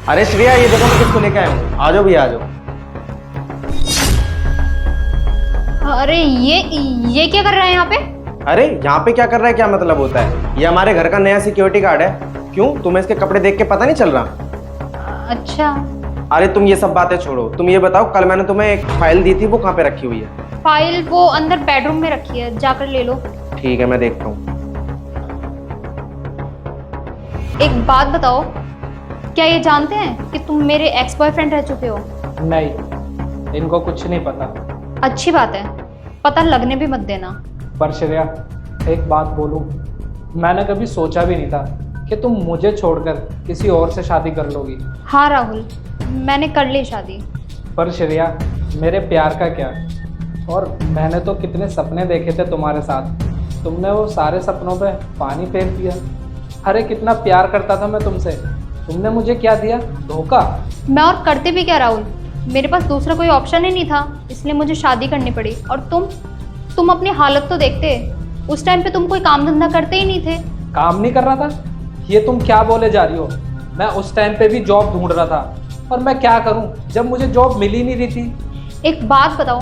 अरे श्रेया, ये देखो मैं किसको लेके आया हूँ। आ जाओ भैया, आ जाओ। अरे ये क्या कर रहा है यहाँ पे? अरे यहाँ पे क्या कर रहा है, क्या मतलब होता है? ये हमारे घर का नया सिक्योरिटी गार्ड है। क्यों, तुम्हें इसके कपड़े देख के पता नहीं चल रहा? अच्छा। अरे तुम ये सब बातें छोड़ो, तुम ये बताओ, कल मैंने तुम्हें एक फाइल दी थी, वो कहाँ पे रखी हुई है? फाइल वो अंदर बेडरूम में रखी है, जाकर ले लो। ठीक है, मैं देखता हूँ। एक बात बताओ, क्या ये जानते हैं कि तुम मेरे एक्स बॉयफ्रेंड रह चुके हो? नहीं, इनको कुछ नहीं पता। अच्छी बात है, पता लगने भी मत देना। पर श्रेया, एक बात बोलूं, मैंने कभी सोचा भी नहीं था कि तुम मुझे छोड़कर किसी और से शादी कर लोगी। हाँ राहुल, मैंने कर ली शादी। पर श्रेया, मेरे प्यार का क्या? और मैंने तो कितने सपने देखे थे तुम्हारे साथ, तुमने वो सारे सपनों पे पानी फेर दिया। अरे कितना प्यार करता था मैं तुमसे, तुमने मुझे क्या दिया? धोखा। मैं और करते भी क्या राहुल, मेरे पास दूसरा कोई ऑप्शन ही नहीं था, इसलिए मुझे शादी करनी पड़ी। और तुम अपनी हालत तो देखते, उस टाइम पे तुम कोई काम धंधा करते ही नहीं थे। काम नहीं कर रहा था? ये तुम क्या बोले जा रही हो? मैं उस टाइम पे भी जॉब ढूंढ रहा था, और मैं क्या करूं जब मुझे जॉब मिल ही नहीं रही थी। एक बात बताओ,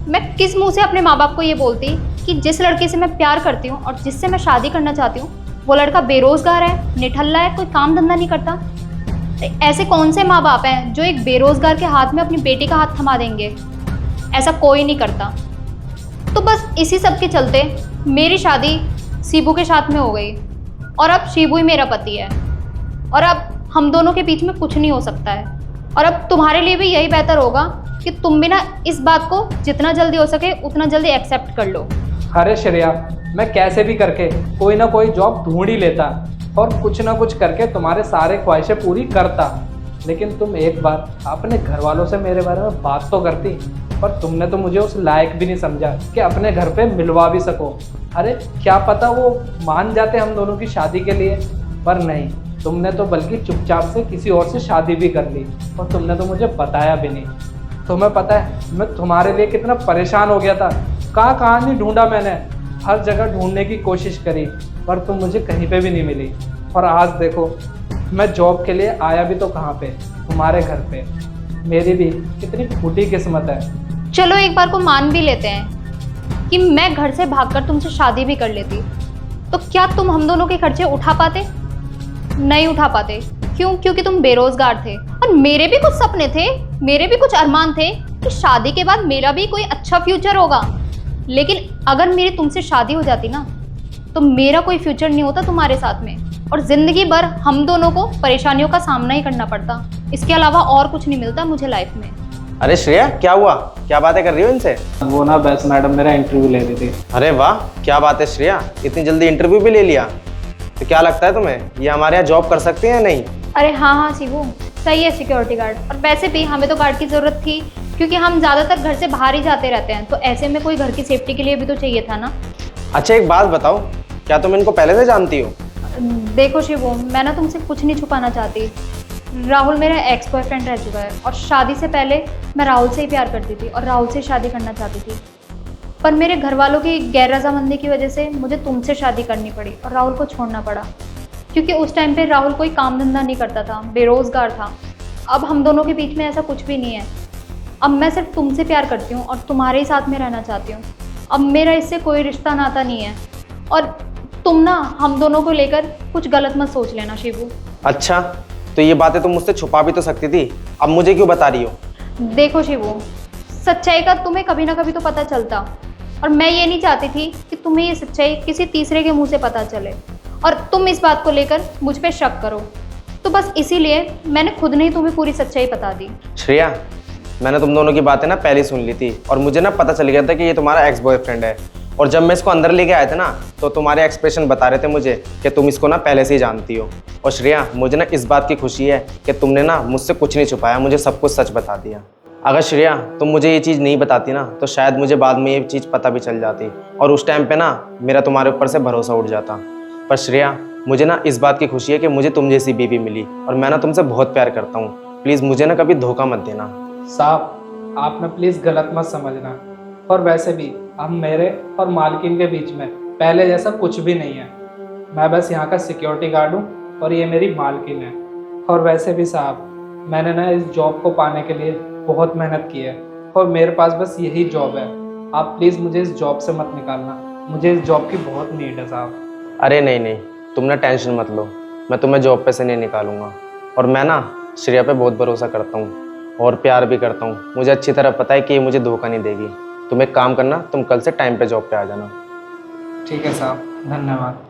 मैं किस मुंह से अपने माँ बाप को ये बोलती कि जिस लड़के से मैं प्यार करती हूँ और जिससे मैं शादी करना चाहती हूँ, वो लड़का बेरोजगार है, निठल्ला है, कोई काम धंधा नहीं करता। ऐसे कौन से माँ बाप हैं जो एक बेरोजगार के हाथ में अपनी बेटी का हाथ थमा देंगे? ऐसा कोई नहीं करता। तो बस इसी सब के चलते मेरी शादी शिबू के साथ में हो गई, और अब शिबू ही मेरा पति है, और अब हम दोनों के बीच में कुछ नहीं हो सकता है। और अब तुम्हारे लिए भी यही बेहतर होगा कि तुम भी ना इस बात को जितना जल्दी हो सके उतना जल्दी एक्सेप्ट कर लो। अरे श्रेया, मैं कैसे भी करके कोई ना कोई जॉब ढूंढ ही लेता और कुछ ना कुछ करके तुम्हारे सारे ख्वाहिशें पूरी करता, लेकिन तुम एक बार अपने घर वालों से मेरे बारे में बात तो करती। पर तुमने तो मुझे उस लायक भी नहीं समझा कि अपने घर पे मिलवा भी सको। अरे क्या पता वो मान जाते हम दोनों की शादी के लिए, पर नहीं, तुमने तो बल्कि चुपचाप से किसी और से शादी भी कर ली, और तुमने तो मुझे बताया भी नहीं। तुम्हें पता है मैं तुम्हारे लिए कितना परेशान हो गया था, कहाँ नहीं ढूंढा मैंने, हर जगह ढूंढने की कोशिश करी, पर तुम मुझे कहीं पे भी नहीं मिली। और आज देखो, मैं जॉब के लिए आया भी तो कहाँ पे, तुम्हारे घर पे। मेरी भी कितनी फूटी किस्मत है। चलो एक बार को मान भी लेते हैं कि मैं घर से भागकर तुमसे शादी भी कर लेती, तो क्या तुम हम दोनों के खर्चे उठा पाते? नहीं उठा पाते। क्यों? क्योंकि तुम बेरोजगार थे, और मेरे भी कुछ सपने थे, मेरे भी कुछ अरमान थे कि शादी के बाद मेरा भी कोई अच्छा फ्यूचर होगा। लेकिन अगर मेरी तुमसे शादी हो जाती ना, तो मेरा कोई फ्यूचर नहीं होता तुम्हारे साथ में, और जिंदगी भर हम दोनों को परेशानियों का सामना ही करना पड़ता। इसके अलावा और कुछ नहीं मिलता मुझे लाइफ में। अरे श्रेया, क्या हुआ? क्या बातें कर रही हो इनसे? वो ना बस मैडम मेरा इंटरव्यू ले रही थी। अरे वाह, क्या बात है श्रेया, इतनी जल्दी इंटरव्यू भी ले लिया। तो क्या लगता है तुम्हें, ये हमारे यहाँ जॉब कर सकते हैं या नहीं? अरे हाँ शिवू, सही है सिक्योरिटी गार्ड। और वैसे भी हमें तो गार्ड की ज़रूरत थी, क्योंकि हम ज़्यादातर घर से बाहर ही जाते रहते हैं, तो ऐसे में कोई घर की सेफ्टी के लिए भी तो चाहिए था ना। अच्छा एक बात बताओ, क्या तुम इनको पहले से जानती हो? देखो शिवू, मैं ना तुमसे कुछ नहीं छुपाना चाहती। राहुल मेरा एक्स बॉयफ्रेंड रह चुका है, और शादी से पहले मैं राहुल से ही प्यार करती थी और राहुल से शादी करना चाहती थी। पर मेरे घर वालों की गैर रजामंदी की वजह से मुझे तुमसे शादी करनी पड़ी और राहुल को छोड़ना पड़ा, क्योंकि उस टाइम पे राहुल कोई काम धंधा नहीं करता था, बेरोजगार था। अब हम दोनों के बीच में ऐसा कुछ भी नहीं है। अब मैं सिर्फ तुमसे प्यार करती हूँ और तुम्हारे ही साथ में रहना चाहती हूँ। अब मेरा इससे कोई रिश्ता नाता नहीं है, और तुम ना हम दोनों को लेकर कुछ गलत मत सोच लेना शिवू। अच्छा, तो ये बातें तुम मुझसे छुपा भी तो सकती थी, अब मुझे क्यों बता रही हो? देखो शिवू, सच्चाई का तुम्हें कभी ना कभी तो पता चलता, और मैं ये नहीं चाहती थी कि तुम्हें ये सच्चाई किसी तीसरे के मुंह से पता चले और तुम इस बात को लेकर मुझ पे शक करो। तो बस इसीलिए मैंने खुद नहीं तुम्हें पूरी सच्चाई बता दी। श्रेया, मैंने तुम दोनों की बातें ना पहले सुन ली थी, और मुझे ना पता चल गया था कि ये तुम्हारा एक्स बॉयफ्रेंड है। और जब मैं इसको अंदर लेके आया था ना, तो तुम्हारे एक्सप्रेशन बता रहे थे मुझे कि तुम इसको ना पहले से ही जानती हो। और श्रेया, मुझे ना इस बात की खुशी है कि तुमने ना मुझसे कुछ नहीं छुपाया, मुझे सब कुछ सच बता दिया। अगर श्रेया तुम मुझे ये चीज़ नहीं बताती ना, तो शायद मुझे बाद में ये चीज़ पता भी चल जाती, और उस टाइम पे ना मेरा तुम्हारे ऊपर से भरोसा उठ जाता। पर श्रेया, मुझे ना इस बात की खुशी है कि मुझे तुम जैसी बीवी मिली, और मैं ना तुमसे बहुत प्यार करता हूँ। प्लीज़ मुझे ना कभी धोखा मत देना। साहब, आप ना प्लीज़ गलत मत समझना। और वैसे भी अब मेरे और मालकिन के बीच में पहले जैसा कुछ भी नहीं है। मैं बस यहाँ का सिक्योरिटी गार्ड हूँ और ये मेरी मालकिन है। और वैसे भी साहब, मैंने ना इस जॉब को पाने के लिए बहुत मेहनत की है और मेरे पास बस यही जॉब है। आप प्लीज़ मुझे इस जॉब से मत निकालना, मुझे इस जॉब की बहुत नीड है साहब। अरे नहीं नहीं, तुम ना टेंशन मत लो, मैं तुम्हें जॉब पे से नहीं निकालूंगा। और मैं ना श्रेया पे बहुत भरोसा करता हूँ और प्यार भी करता हूँ। मुझे अच्छी तरह पता है कि ये मुझे धोखा नहीं देगी। तुम एक काम करना, तुम कल से टाइम पे जॉब पे आ जाना। ठीक है साहब, धन्यवाद।